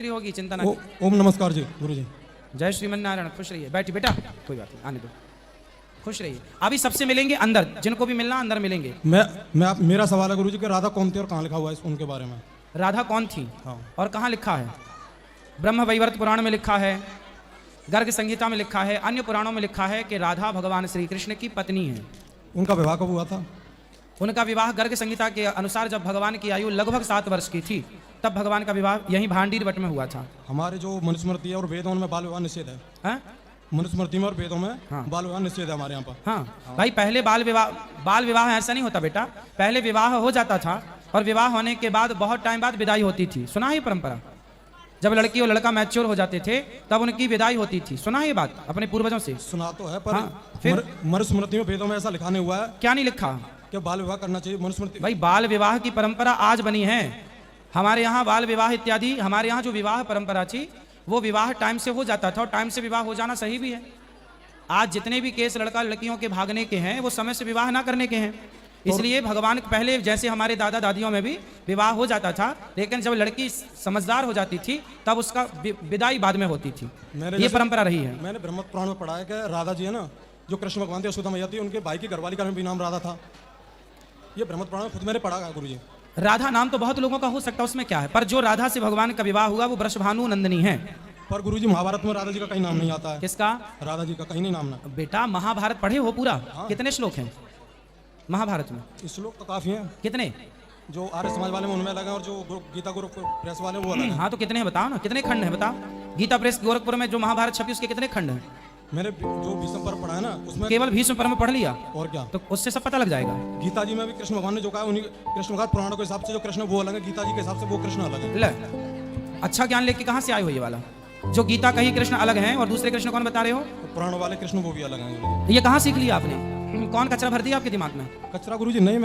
होगी, चिंता ना। ओम नमस्कार जी गुरु जी। जय श्रीमन नारायण। खुश रहिए, बैठिए बेटा, कोई बात नहीं, आने दो, खुश रहिए। अभी सबसे मिलेंगे अंदर, जिनको भी मिलना अंदर मिलेंगे। मेरा सवाल है गुरु जी कि राधा कौन थी और कहाँ लिखा हुआ है उनके बारे में? राधा कौन थी? हाँ। और कहाँ लिखा है? ब्रह्म वैवर्त पुराण में लिखा है, गर्ग संहिता में लिखा है, अन्य पुराणों में लिखा है कि राधा भगवान श्री कृष्ण की पत्नी है। उनका विवाह कब हुआ था? उनका विवाह गर्ग संहिता के अनुसार जब भगवान की आयु लगभग 7 वर्ष की थी, तब भगवान का विवाह यहीं भांडीर वट में हुआ था। हमारे जो मनुस्मृति है और वेदों में बाल विवाह निषेध है। मनुस्मृति में और वेदों में हाँ। बाल विवाह निषेध है हमारे यहाँ पर। हाँ भाई, पहले बाल विवाह ऐसा नहीं होता बेटा। पहले विवाह हो जाता था और विवाह होने के बाद बहुत टाइम बाद विदाई होती थी। सुना है परंपरा? जब लड़की और लड़का मैच्योर हो जाते थे तब उनकी विदाई होती थी। सुना है ये बात अपने पूर्वजों से? सुना तो है, पर हाँ, फिर मनुस्मृति में वेदों में ऐसा लिखा नहीं हुआ है। क्या नहीं लिखा? कि बाल विवाह करना चाहिए मनुस्मृति। भाई बाल विवाह की परंपरा आज बनी है हमारे यहाँ। बाल विवाह इत्यादि हमारे यहाँ जो विवाह परंपरा थी वो विवाह टाइम से हो जाता था और टाइम से विवाह हो जाना सही भी है। आज जितने भी केस लड़का लड़कियों के भागने के हैं वो समय से विवाह ना करने के हैं। इसलिए भगवान पहले जैसे हमारे दादा दादियों में भी विवाह हो जाता था, लेकिन जब लड़की समझदार हो जाती थी तब उसका विदाई बाद में होती थी। ये परंपरा रही है। मैंने ब्रह्म पुराण में पढ़ा है कि राधा जी है ना, जो कृष्ण भगवान थे, यशोदा मैया थी, उनके भाई की घरवाली का भी नाम राधा था। ये ब्रह्म पुराण में खुद मैंने पढ़ा है गुरु जी। राधा नाम तो बहुत लोगों का हो सकता है, उसमें क्या है, पर जो राधा से भगवान का विवाह हुआ वो वृषभानु नंदिनी है। पर गुरुजी महाभारत में राधा जी का कहीं नाम नहीं आता है। किसका? राधा जी का कहीं नहीं नाम ना। बेटा महाभारत पढ़े हो पूरा? हाँ। कितने श्लोक हैं महाभारत में? श्लोक तो काफी हैं। कितने? जो आर्य समाज वाले में उनमें अलग है और जो गीता गुरु प्रेस वाले वो अलग है। हाँ तो कितने हैं बताओ ना, कितने खंड हैं बताओ? गीता प्रेस गोरखपुर में जो महाभारत छपी उसके कितने खंड हैं? मैंने जो भीष्म पर्व पढ़ा है ना उसमें केवल भीष्म पर्व में पढ़ लिया और क्या, तो उससे सब पता लग जाएगा। गीता जी में भी कृष्ण भगवान ने जो कहा उन्हीं कृष्ण भगवान पुराणों के हिसाब से जो कृष्ण वो अलग है, गीता जी के हिसाब से वो कृष्ण अलग है। ले, अच्छा ज्ञान लेके कहाँ से आए हो ये वाला? जो गीता कही कृष्ण अलग हैं और दूसरे कृष्ण कौन बता रहे हो? तो पुराण वाले कृष्ण वो भी अलग हैं। ये कहाँ सीख लिया आपने? कौन कचरा भर दिया आपके दिमाग में? कचरा गुरुजी नहीं,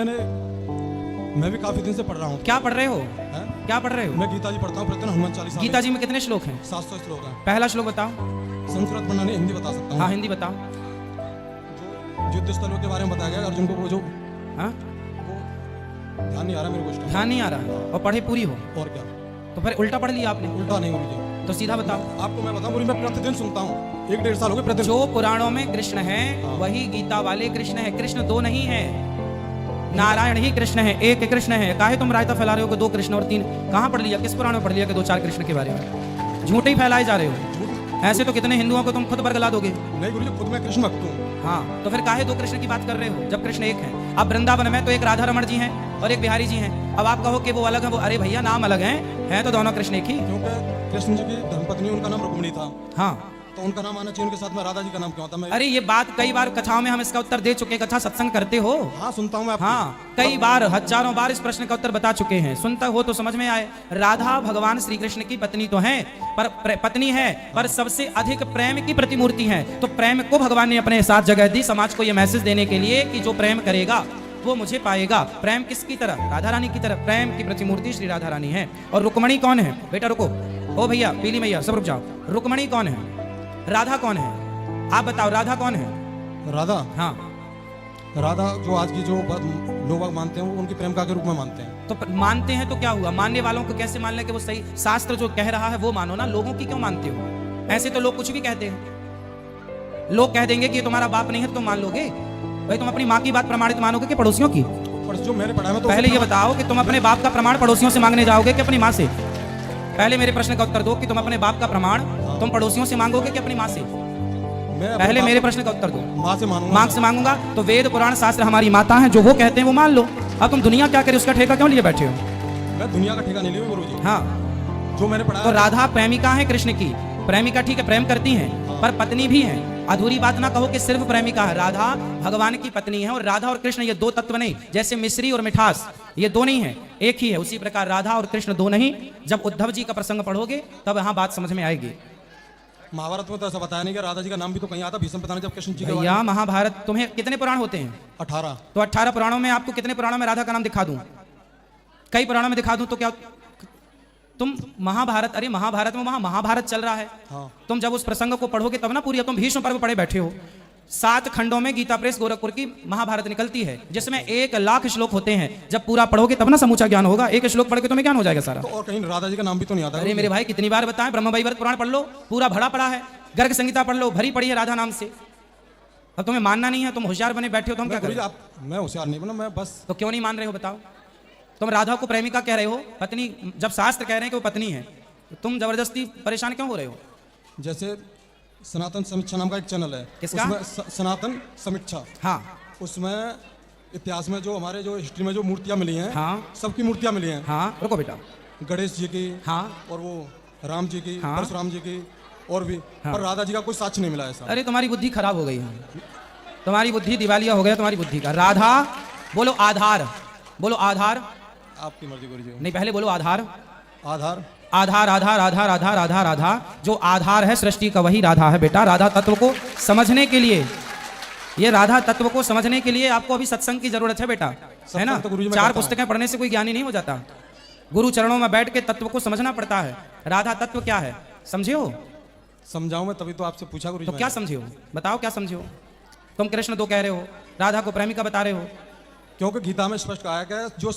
मैं भी काफी दिन से पढ़ रहा हूँ। क्या पढ़ रहे हो? क्या पढ़ रहे हो? मैं गीता जी पढ़ता हूँ प्रतिदिन, हनुमान चालीसा। गीता जी में कितने श्लोक हैं? 700 श्लोक हैं। पहला श्लोक बताओ। संस्कृत पढ़ना नहीं, हिंदी बता सकता हूँ। हाँ हिंदी बताओ। जो युद्ध स्थलों के बारे में बताया गया अर्जुन को, वो जो हाँ ध्यान नहीं आ रहा मेरे को, ध्यान नहीं आ रहा है और पढ़े पूरी हो और क्या, तो फिर उल्टा पढ़ लिया आपने। उल्टा नहीं गुरुजी, तो सीधा बताओ। आपको मैं बताऊं गुरु, मैं प्रतिदिन सुनता हूँ, 1-1.5 साल हो गए प्रतिदिन। जो पुराणों में कृष्ण है वही गीता वाले कृष्ण है। कृष्ण दो नहीं है, नारायण ही कृष्ण है, एक कृष्ण है। काहे तुम रायता फैला रहे हो कि 2 कृष्ण और 3? कहाँ पढ़ लिया? किस पुराण में पढ़ लिया कि 2-4 कृष्ण के बारे में? झूठे ही फैलाए जा रहे हो। ऐसे तो कितने हिंदुओं को तुम खुद बरगला दोगे। नहीं गुरुजी, खुद मैं कृष्ण भक्त हूँ। हाँ तो फिर काहे 2 कृष्ण की बात कर रहे हो जब कृष्ण एक है? अब वृंदावन में तो एक राधा रमण जी हैं और एक बिहारी जी हैं। अब आप कहो कि वो अलग है, वो अरे भैया नाम अलग है तो दोनों कृष्ण एक ही। क्योंकि कृष्ण जी की धर्मपत्नी उनका नाम रुक्मिणी था। हाँ तो उनका नाम आना चाहिए, उनके साथ में राधा जी का नाम क्यों आता? अरे ये बात कई बार कथाओं में हम इसका उत्तर दे चुके हैं। कथा सत्संग करते हो? हाँ सुनता हूँ मैं। हाँ कई बार, हजारों बार इस प्रश्न का उत्तर बता चुके हैं। सुनता हो तो समझ में आए। राधा भगवान श्री कृष्ण की पत्नी तो है, पर पत्नी है पर सबसे अधिक प्रेम की प्रतिमूर्ति है। तो प्रेम को भगवान ने अपने साथ जगह दी समाज को ये मैसेज देने के लिए कि जो प्रेम करेगा वो मुझे पाएगा। प्रेम किसकी तरह? राधा रानी की तरह। प्रेम की प्रतिमूर्ति श्री राधा रानी है। और रुक्मणी कौन है? बेटा रुको, ओ भैया पीली मैया सब रुक जाओ। रुक्मणी कौन है? राधा कौन है? आप बताओ, राधा कौन है? राधा, हाँ राधा जो आज की जो लोग मानते हैं वो उनकी प्रेमिका के रूप में मानते हैं। तो मानते हैं तो क्या हुआ? मानने वालों को कैसे मान लें कि वो सही? शास्त्र जो कह रहा है वो मानो ना, लोगों की क्यों मानते हो? ऐसे तो लोग कुछ भी कहते हैं। लोग कह देंगे कि ये तुम्हारा बाप नहीं है तो तुम मान लोगे? भाई तुम अपनी माँ की बात प्रमाणित मानोगे कि पड़ोसियों की? पर जो मैंने पढ़ा है तो पहले ये बताओ कि तुम अपने बाप का प्रमाण पड़ोसियों से मांगने जाओगे कि अपनी माँ से? पहले मेरे प्रश्न का उत्तर दो कि तुम अपने बाप का प्रमाण तुम पड़ोसियों से मांगोगे कि अपनी माँ से? पहले मेरे प्रश्न का उत्तर दो। माँ से मांगूंगा। माँ से मांगूंगा तो वेद पुराण शास्त्र हमारी माता है, जो वो कहते हैं वो मान लो। अब तुम दुनिया क्या करे उसका ठेका क्यों लिए बैठे हो? मैं दुनिया का ठेका नहीं लिया गुरुजी। हाँ जो मैंने पढ़ा तो राधा प्रेमिका है कृष्ण की। प्रेमिका ठीक है, प्रेम करती हैं, पर पत्नी भी है। अधूरी बात ना कहो कि सिर्फ प्रेमिका है। राधा भगवान की पत्नी है और राधा और कृष्ण ये 2 तत्व नहीं। जैसे मिश्री और मिठास ये 2 नहीं है, एक ही है। उसी प्रकार राधा और कृष्ण 2 नहीं। जब उद्धव जी का प्रसंग पढ़ोगे तब यहाँ बात समझ में आएगी। महाभारत में तो ऐसा बताया नहीं कि राधा जी का नाम भी तो कहीं आता। भीष्म पता नहीं जब कृष्ण जी का भैया महाभारत तुम्हें कितने पुराण होते हैं? 18। तो 18 पुराणों में आपको कितने पुराणों में राधा का नाम दिखा दूं? कई पुराणों में दिखा दूं तो क्या तुम महाभारत, अरे महाभारत में वहां महाभारत चल रहा है। हाँ। तुम जब उस प्रसंग को पढ़ोगे तब ना पूरी। तुम भीष्म पर्व पढ़े बैठे हो, 7 खंडों में गीता प्रेस गोरखपुर की महाभारत निकलती है, जिसमें 1,00,000 श्लोक होते हैं। जब पूरा पढ़ोगे तब ना समूचा ज्ञान होगा। एक श्लोक पढ़ के तुम्हें ज्ञान हो जाएगा सारा। तो और कहीं राधा जी का नाम भी तो नहीं आता? अरे मेरे भाई कितनी बार बताएं, ब्रह्म वैवर्त पुराण पढ़ लो, पूरा भरा पड़ा है। गर्ग संहिता पढ़ लो, भरी पड़ी है राधा नाम से। अब तुम्हें मानना नहीं है, तुम होशियार बने बैठे हो तो हम क्या करें? मैं होशियार नहीं बना, मैं बस। तो क्यों नहीं मान रहे हो बताओ? तुम राधा को प्रेमिका कह रहे हो, पत्नी, जब शास्त्र कह रहे हैं कि वो पत्नी है, तो तुम जबरदस्ती परेशान क्यों हो रहे हो? जैसे सनातन समीक्षा नाम का एक चैनल है, किसका? उसमें सनातन समीक्षा, हाँ, उसमें इतिहास में जो हमारे जो हिस्ट्री में जो मूर्तियां मिली हैं, हाँ, सबकी मूर्तियां मिली हैं। हाँ, रुको बेटा। गणेश जी की, हाँ, और वो राम जी की, हाँ, परशुराम जी की, और भी, हाँ, पर राधा जी का कोई साक्ष्य नहीं मिला ऐसा। अरे तुम्हारी बुद्धि खराब हो गई है, तुम्हारी बुद्धि दिवालिया हो गया तुम्हारी बुद्धि का। राधा बोलो, आधार बोलो, आधार। आपकी मर्जी गुरुजी। नहीं, पहले बोलो आधार। आधार, आधार, आधार, आधार, आधार, आधार, आधार। जो आधार है सृष्टि का वही राधा है बेटा। राधा तत्व को समझने के लिए, ये राधा तत्व को समझने के लिए आपको अभी सत्संग की जरूरत है बेटा, है ना? तो गुरुजी मैं 4 करता हूं। पुस्तकें पढ़ने से कोई ज्ञानी नहीं हो जाता। गुरु चरणों में बैठ के तत्व को समझना पड़ता है। राधा तत्व क्या है समझे हो? समझाऊं मैं, तभी तो आपसे पूछा गुरुजी। तो क्या समझे हो बताओ, क्या समझे हो? तुम कृष्ण 2 कह रहे हो, राधा को प्रेमिका बता रहे हो। क्योंकि गीता में स्पष्ट कहा है कि जो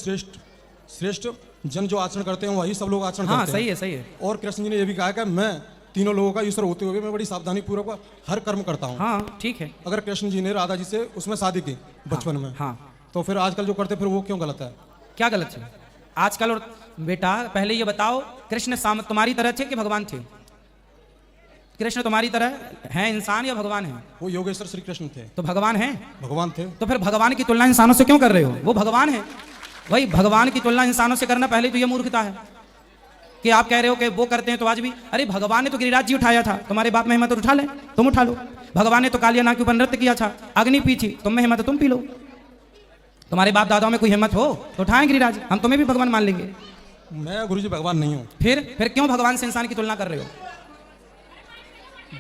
श्रेष्ठ जन जो आचरण करते हैं वही सब लोग आचरण हाँ, करते हैं। सही है, सही है। और कृष्ण जी ने यह भी कहा कि मैं तीनों लोगों का ईश्वर होते हुए मैं बड़ी सावधानी पूर्वक हर कर्म करता हूँ। हाँ, ठीक है। अगर कृष्ण जी ने राधा जी से उसमें शादी की बचपन में, हाँ, तो फिर आजकल जो करते फिर वो क्यों गलत है? क्या गलत है आजकल? और बेटा पहले ये बताओ, कृष्ण तुम्हारी तरह थे कि भगवान थे? कृष्ण तुम्हारी तरह हैं इंसान या भगवान है? वो योगेश्वर श्री कृष्ण थे। तो भगवान है? भगवान थे। तो फिर भगवान की तुलना इंसानों से क्यों कर रहे हो? वो भगवान है। वही भगवान की तुलना इंसानों से करना पहले तो ये मूर्खता है कि आप कह रहे हो कि वो करते हैं तो आज भी। अरे भगवान ने तो गिरिराज जी उठाया था, तुम्हारे बाप में हिम्मत उठा ले, तुम उठा लो। भगवान ने तो कालिया नाग के ऊपर नृत्य किया था, अग्नि पी थी, तुम में हिम्मत है तुम पी लो। तुम्हारे बाप दादाओं में कोई हिम्मत हो तो उठाएं गिरिराज, हम तुम्हें भी भगवान मान लेंगे। मैं गुरुजी भगवान नहीं हूँ। फिर क्यों भगवान से इंसान की तुलना कर रहे हो?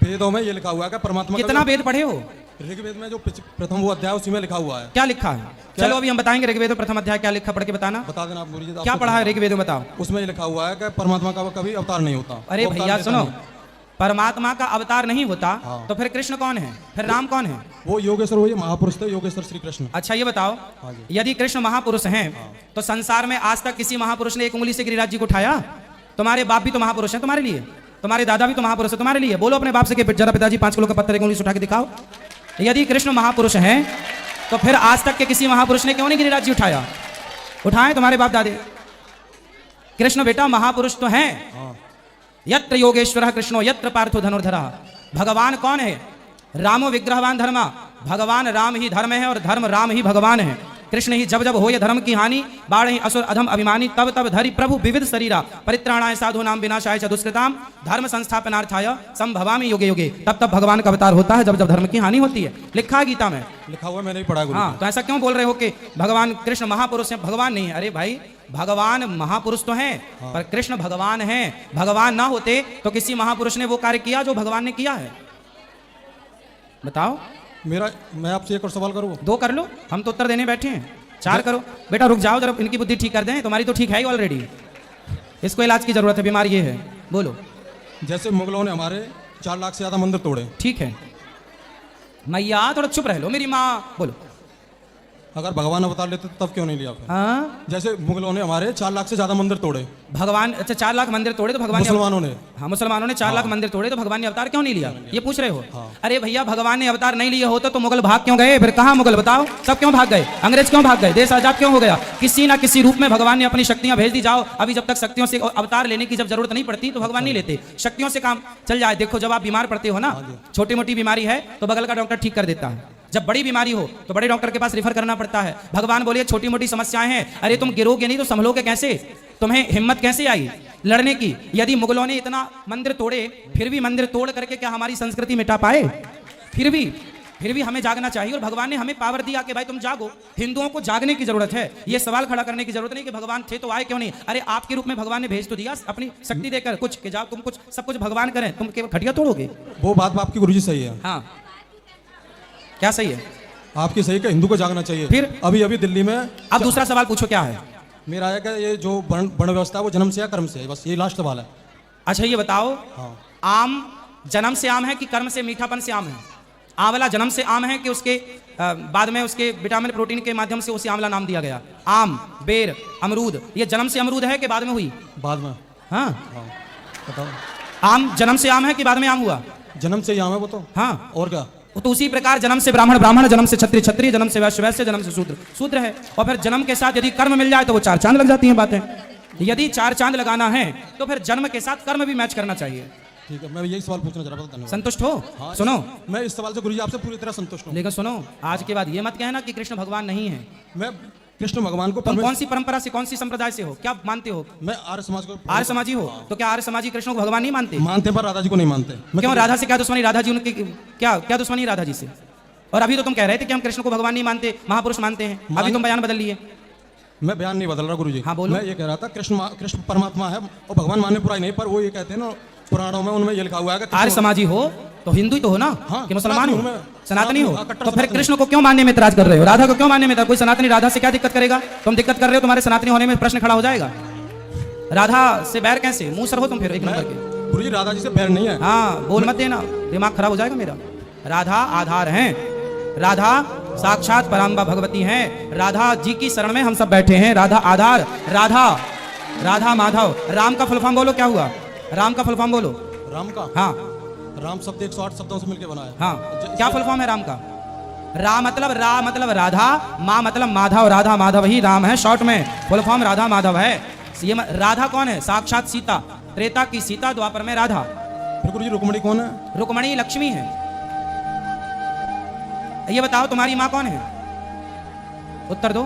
वेदों में ये लिखा हुआ है कि परमात्मा कितना वेद पढ़े हो? ऋग्वेद में जो प्रथम वो अध्याय उसी में लिखा हुआ है। क्या लिखा है? चलो अभी हम बताएंगे ऋग्वेद प्रथम अध्याय क्या लिखा, पढ़ के बताना। बता देना आप गुरुजी। क्या पढ़ा है ऋग्वेद में बताओ। उसमें ये लिखा हुआ है कि परमात्मा का कभी अवतार नहीं होता। अरे वो अवतार भैया लेता सुनो, नहीं। परमात्मा का अवतार नहीं होता हाँ। तो फिर कृष्ण कौन है? फिर राम कौन है? वो योगेश्वर, वही महापुरुष थे योगेश्वर श्री कृष्ण। अच्छा ये बताओ, हाँ जी। यदि कृष्ण महापुरुष हैं तो संसार में आज तक किसी महापुरुष ने एक उंगली से गिरिराज जी को उठाया? तुम्हारे बाप भी तो महापुरुष हैं तुम्हारे लिए, तुम्हारे दादा भी तो महापुरुष है तुम्हारे लिए। बोलो अपने बाप से कि जरा पिताजी 5 किलो का पत्थर एक उंगली से उठा के दिखाओ। यदि कृष्ण महापुरुष हैं तो फिर आज तक के किसी महापुरुष ने क्यों नहीं गिरिराज जी उठाया? उठाएं तुम्हारे बाप दादे। कृष्ण बेटा महापुरुष तो हैं। यत्र योगेश्वर कृष्णो यत्र पार्थो धनुर्धरा। भगवान कौन है? रामो विग्रहवान धर्मा। भगवान राम ही धर्म है और धर्म राम ही भगवान है। कृष्ण ही जब जब हो ये धर्म की हानि, बाढ़ ही असुर अधम अभिमानी, तब तब धरि प्रभु विविध शरीरा, परित्राणाय साधूनाम विनाशाय च दुष्कृताम, धर्म संस्थापनार्थाय संभवामि युगे युगे। तब तब भगवान का अवतार होता है जब जब धर्म की हानि होती है। लिखा है गीता में, लिखा हुआ मैंने भी पढ़ा गुरु। हाँ, तो ऐसा क्यों बोल रहे हो कि भगवान कृष्ण महापुरुष हैं? भगवान नहीं है। अरे भाई भगवान महापुरुष तो हैं, पर कृष्ण भगवान हैं। भगवान ना होते तो किसी महापुरुष ने वो कार्य किया जो भगवान ने किया है? बताओ। मैं आपसे एक और सवाल करूँ? 2 कर लो, हम तो उत्तर देने बैठे हैं। 4 करो। बेटा रुक जाओ जरा, इनकी बुद्धि ठीक कर दें। तुम्हारी तो ठीक है ही ऑलरेडी, इसको इलाज की जरूरत है, बीमार ये है। बोलो। जैसे मुगलों ने हमारे 4 लाख से ज्यादा मंदिर तोड़े। ठीक है मैया थोड़ा चुप रह लो मेरी माँ। बोलो। अगर भगवान अवतार लेते तब क्यों नहीं लिया फिर? हाँ, जैसे मुगलों ने हमारे 4 लाख से ज्यादा मंदिर तोड़े। भगवान अच्छा 4 लाख मंदिर तोड़े तो भगवान मुसलमानों ने। हाँ, मुसलमानों ने 4 लाख मंदिर तोड़े तो भगवान ने अवतार क्यों नहीं लिया? ये पूछ रहे हो? अरे भैया भगवान ने अवतार नहीं लिया होता तो मुगल भाग क्यों गए? फिर कहाँ मुगल बताओ? सब क्यों भाग गए? अंग्रेज क्यों भाग गए? देश आजाद क्यों हो गया? किसी ना किसी रूप में भगवान ने अपनी शक्तियां भेज दी। जाओ अभी, जब तक शक्तियों से अवतार लेने की जब जरूरत नहीं पड़ती तो भगवान नहीं लेते, शक्तियों से काम चल जाए। देखो जब आप बीमार पड़ते हो ना, छोटी मोटी बीमारी है तो बगल का डॉक्टर ठीक कर देता है। जब बड़ी बीमारी हो तो बड़े डॉक्टर के पास रिफर करना पड़ता है। भगवान बोलिए छोटी मोटी समस्याएं हैं, अरे तुम गिरोगे नहीं तो संभलोगे कैसे? तुम्हें हिम्मत कैसे आई लड़ने की? यदि मुगलों ने इतना मंदिर तोड़े, फिर भी मंदिर तोड़ करके क्या हमारी संस्कृति मिटा पाए? फिर भी हमें जागना चाहिए और भगवान ने हमें पावर दिया कि भाई तुम जागो। हिंदुओं को जागने की जरूरत है। ये सवाल खड़ा करने की जरूरत नहीं कि भगवान थे तो आए क्यों नहीं। अरे आपके रूप में भगवान ने भेज तो दिया अपनी शक्ति देकर कुछ, कि जाओ तुम कुछ सब कुछ भगवान करें, तुम केवल खटिया तोड़ोगे। वो बात आपकी गुरुजी सही है। हाँ, क्या सही है? आपकी सही कि हिंदू को जागना चाहिए। फिर अभी दिल्ली में अब दूसरा सवाल पूछो क्या है? मेरा है कि ये जो वर्ण व्यवस्था है वो जन्म से या कर्म से है? बस ये लास्ट सवाल है। अच्छा ये बताओ, हाँ। आम जन्म से आम है कि कर्म से मीठापन से आम है? आंवला जन्म से आम है कि उसके बाद में उसके विटामिन प्रोटीन के माध्यम से उसे आंवला नाम दिया गया? आम, बेर, अमरूद, ये जन्म से अमरूद है कि बाद में हुई? बाद में। हाँ, हाँ बताओ। आम जन्म से आम है कि बाद में आम हुआ? जन्म से ही आम है वो तो। हाँ, और क्या? तो उसी प्रकार जन्म से ब्राह्मण ब्राह्मण, जन्म से क्षत्रिय क्षत्रिय, जन्म से वैश्य वैश्य, जन्म से शूद्र शूद्र है। और फिर जन्म के साथ यदि कर्म मिल जाए तो वो 4 चांद लग जाती हैं बातें। यदि 4 चांद लगाना है तो फिर जन्म के साथ कर्म भी मैच करना चाहिए। ठीक है, मैं यही सवाल पूछना चाह रहा था। धन्यवाद। संतुष्ट हो? हाँ, सुनो, मैं इस सवाल से गुरुजी आपसे पूरी तरह संतुष्ट हूँ। लेकिन सुनो, आज के बाद ये मत कहना कि कृष्ण भगवान नहीं है। मैं कृष्ण भगवान को तुम कौन सी परंपरा से, कौन सी संप्रदाय से हो, क्या मानते हो? मैं आर्य समाज को। आर्य समाजी हो? तो क्या आर्य समाजी कृष्ण को भगवान नहीं मानते? मानते पर राधा जी को नहीं मानते। क्यों? राधा से क्या दुश्मनी? राधा जी उनकी क्या क्या दुश्मनी राधा जी से? और अभी तो तुम कह रहे थे कि हम कृष्ण को भगवान नहीं मानते, महापुरुष मानते हैं। अभी तुम बयान बदल लिए। मैं बयान नहीं बदल रहा गुरुजी। हाँ बोलो। मैं ये कह रहा था कृष्ण परमात्मा है और भगवान मानने पूरा ही नहीं, पर वो ये कहते हैं ना पुराणों में, उनमें ये लिखा हुआ है कि आर्य समाजी हो तो हिंदू ही तो हो ना? हाँ, कि मुसलमान हो, सनातनी हूं मैं। सनातनी हो? कट्टर तो फिर सनातनी। कृष्ण को क्यों मानने में इतराज कर रहे हो? राधा को क्यों मानने में? कोई सनातनी राधा से क्या दिक्कत करेगा? तुम दिक्कत कर रहे हो, तुम्हारे सनातनी होने में प्रश्न खड़ा हो जाएगा। राधा से बैर कैसे? मुंह सर हो तुम फिर एक नंबर के। गुरुजी राधा जी से बैर नहीं है। हाँ, बोल मत देना, दिमाग खराब हो जाएगा मेरा। राधा आधार हैं, राधा साक्षात पराम्बा भगवती हैं। राधा जी की शरण में हम सब बैठे हैं। राधा आधार, राधा राधा माधव। राम का फुल फॉर्म बोलो, क्या हुआ? राम का फुल फॉर्म बोलो। राम का? हाँ राम शब्द 108 शब्दों से मिलकर बना है। हाँ, क्या फुल फॉर्म है राम का? रा मतलब राधा, माँ मतलब माधव, राधा माधव ही राम है। शॉर्ट में फुल फॉर्म राधा माधव है। ये राधा कौन है? साक्षात सीता, त्रेता की सीता, द्वापर में राधा। फिर गुरुजी रुक्मणी कौन है? रुक्मणी लक्ष्मी है। ये बताओ तुम्हारी माँ कौन है? उत्तर दो।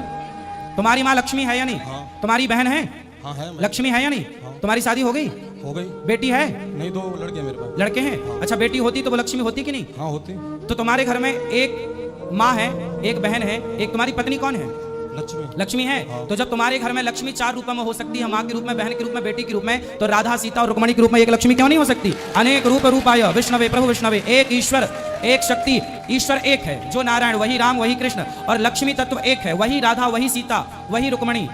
तुम्हारी माँ लक्ष्मी है या नहीं? हाँ। तुम्हारी बहन है? हाँ है। लक्ष्मी है या नहीं? हाँ। तुम्हारी शादी हो गई? हो गई। बेटी है? नहीं, 2 लड़के हैं मेरे पास। लड़के हैं? अच्छा, बेटी होती तो वो लक्ष्मी होती कि नहीं? हाँ होती। तो तुम्हारे घर में एक माँ है, एक बहन है, एक तुम्हारी पत्नी कौन है? लक्ष्मी। लक्ष्मी है। हाँ। तो जब तुम्हारे घर में लक्ष्मी 4 रूपों में हो सकती है, माँ के रूप में, बहन के रूप में, बेटी के रूप में, तो राधा, सीता और रुक्मणी के रूप में एक लक्ष्मी क्यों नहीं हो सकती? अनेक रूप रूपाय विष्णवे प्रभु विष्णवे। एक ईश्वर, एक शक्ति, ईश्वर एक है जो नारायण, वही राम, वही कृष्ण, और लक्ष्मी तत्व एक है, वही राधा, वही सीता, वही रुक्मणी,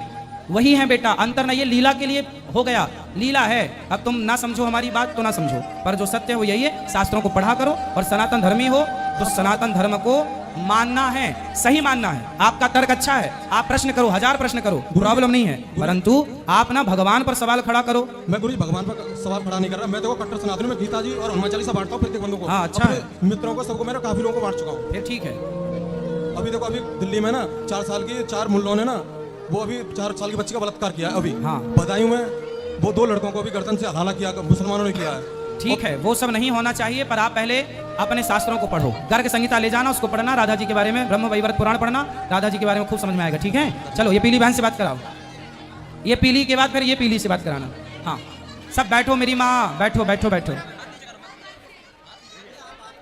वही है बेटा। अंतर न, ये लीला के लिए हो गया, लीला है। अब तुम ना समझो हमारी बात तो ना समझो, पर जो सत्य है वो यही है। शास्त्रों को पढ़ा करो, और सनातन धर्मी हो तो सनातन धर्म को मानना है, सही मानना है। आपका तर्क अच्छा है, आप प्रश्न करो, 1000 प्रश्न करो, प्रॉब्लम नहीं है, परंतु आप ना भगवान पर सवाल खड़ा करो। मैं गुरुजी भगवान पर सवाल खड़ा नहीं कर रहा। मैं देखो कट्टर सनातनी में गीता जी और हनुमान चालीसा बांटता हूँ प्रत्येक बंदों को। हाँ, अच्छा है। मित्रों को, सबको, मेरे काफी लोगों को बांट चुका हूँ। फिर ठीक है। अभी देखो, अभी दिल्ली में ना 4 साल की 4 मुल्लों ने ना, वो अभी 4 साल की बच्ची का बलात्कार किया अभी। हाँ। बदायूं में वो 2 लड़कों को भी गर्दन से हलाला किया, मुसलमानों ने किया है। ठीक है, वो सब नहीं होना चाहिए, पर आप पहले अपने शास्त्रों को पढ़ो। गर्ग संहिता ले जाना, उसको पढ़ना, राधा जी के बारे में, ब्रह्म वैवर्त पुराण पढ़ना, राधा जी के बारे में खूब समझ में आएगा। ठीक है, चलो ये पीली बहन से बात कराओ। ये पीली के बाद फिर ये पीली से बात कराना। हाँ, सब बैठो मेरी माँ, बैठो बैठो बैठो।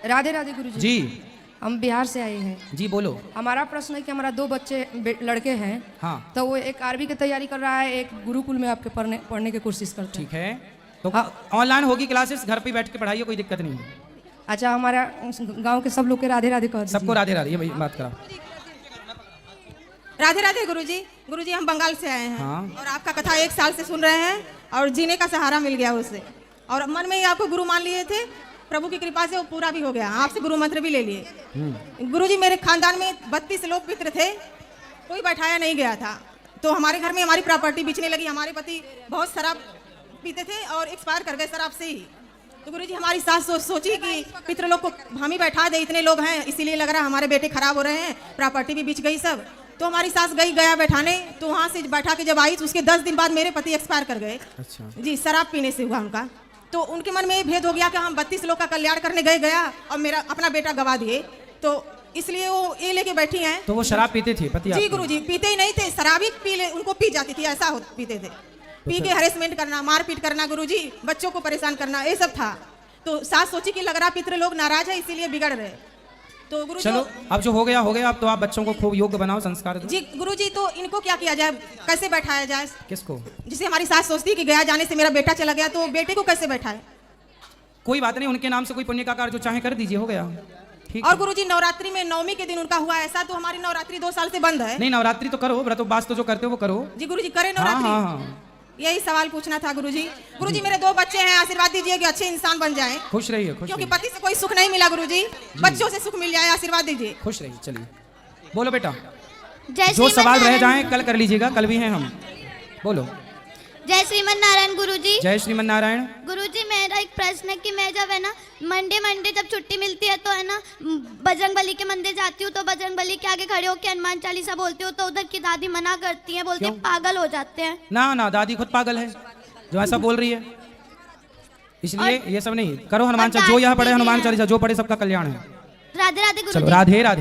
राधे राधे गुरुजी। जी हम बिहार से आए हैं। जी बोलो। हमारा प्रश्न है कि हमारा 2 बच्चे लड़के हैं। हाँ तो वो एक आर्मी की तैयारी कर रहा है, एक गुरुकुल में आपके पढ़ने की कोशिश करते हैं। ठीक है, तो हाँ। ऑनलाइन होगी क्लासेस, घर पे बैठ के पढ़ाइए, कोई दिक्कत नहीं है। अच्छा, हमारा गांव के सब लोग के राधे राधे कह दीजिए। सबको राधे राधे, ये भाई बात करा। राधे राधे गुरुजी। गुरुजी हम बंगाल से आए हैं। हाँ। और आपका कथा 1 साल से सुन रहे हैं और जीने का सहारा मिल गया उससे, और मन में ही आपको गुरु मान लिए थे। प्रभु की कृपा से वो पूरा भी हो गया। आपसे गुरु मंत्र भी ले लिए। गुरुजी, मेरे खानदान में 32 लोग पितृ थे, कोई बैठाया नहीं गया था। तो हमारे घर में हमारी प्रॉपर्टी बिचने लगी। हमारे पति बहुत शराब पीते थे और एक्सपायर कर गए शराब से ही। तो गुरुजी, हमारी सास सोची कि पितृ लोग को हम ही बैठा दे, इतने लोग हैं, इसीलिए लग रहा है हमारे बेटे खराब हो रहे हैं, प्रॉपर्टी भी बिच गई सब। तो हमारी सास गया बैठाने, तो वहाँ से बैठा के जब आई तो उसके 10 दिन बाद मेरे पति एक्सपायर कर गए। अच्छा जी, शराब पीने से हुआ उनका। तो उनके मन में ये भेद हो गया कि हम 32 लोग का कल्याण करने गया और मेरा अपना बेटा गवा दिए। तो इसलिए वो ये लेके बैठी हैं। तो वो शराब पीते थे पति जी आपके? गुरुजी, पीते ही नहीं थे, शराबी उनको पी जाती थी, ऐसा पीते थे। पी के हरेसमेंट करना, मारपीट करना गुरुजी, बच्चों को परेशान करना, ये सब था। तो सास सोची कि लग रहा पितृ लोग नाराज है, इसीलिए बिगड़ रहे। तो गुरुजी, चलो अब जो हो गया हो गया, अब तो आप बच्चों को खूब योग्य बनाओ, संस्कार दो। जी गुरुजी, तो इनको क्या किया जाए, कैसे बैठाया जाए? किसको? जिसे हमारी सास सोचती है कि गया जाने से मेरा बेटा चला गया, तो बेटे को कैसे बैठाए? कोई बात नहीं, उनके नाम से कोई पुण्य का कार्य जो चाहे कर दीजिए, हो गया। ठीक और है। गुरुजी, नवरात्रि में 9वीं के दिन उनका हुआ ऐसा, तो हमारी नवरात्रि 2 साल से बंद है। नहीं, नवरात्रि तो करो, व्रत उपवास तो जो करते हो वो करो। जी गुरुजी, करें हाँ नवरात्रि? हाँ हाँ, यही सवाल पूछना था गुरुजी। गुरुजी मेरे 2 बच्चे हैं, आशीर्वाद दीजिए कि अच्छे इंसान बन जाएं, खुश रहिए, खुश क्योंकि रहिए, पति से कोई सुख नहीं मिला गुरुजी, बच्चों से सुख मिल जाए, आशीर्वाद दीजिए। खुश रहिए। चलिए बोलो बेटा, जय जो सवाल रह श्रीमन जाएं कल कर लीजिएगा, कल भी हैं हम। बोलो। जय श्रीमन नारायण गुरुजी। जय श्रीमन नारायण। गुरुजी मेरा एक प्रश्न है कि मैं जब है ना मंडे जब छुट्टी मिलती है तो है ना बजरंगबली के मंदिर जाती हूँ, तो बजरंगबली के आगे खड़े होकर हनुमान चालीसा बोलती हूँ, तो उधर की दादी मना करती हैं, बोलती हैं पागल हो जाते हैं। ना ना, दादी खुद पागल है जो ऐसा बोल रही है, इसलिए ये सब नहीं करो। हनुमान चालीसा जो यहाँ पढ़े हनुमान चालीसा जो पढ़े सबका कल्याण है। राधे राधे चलो गुरुजी। राधे राधे।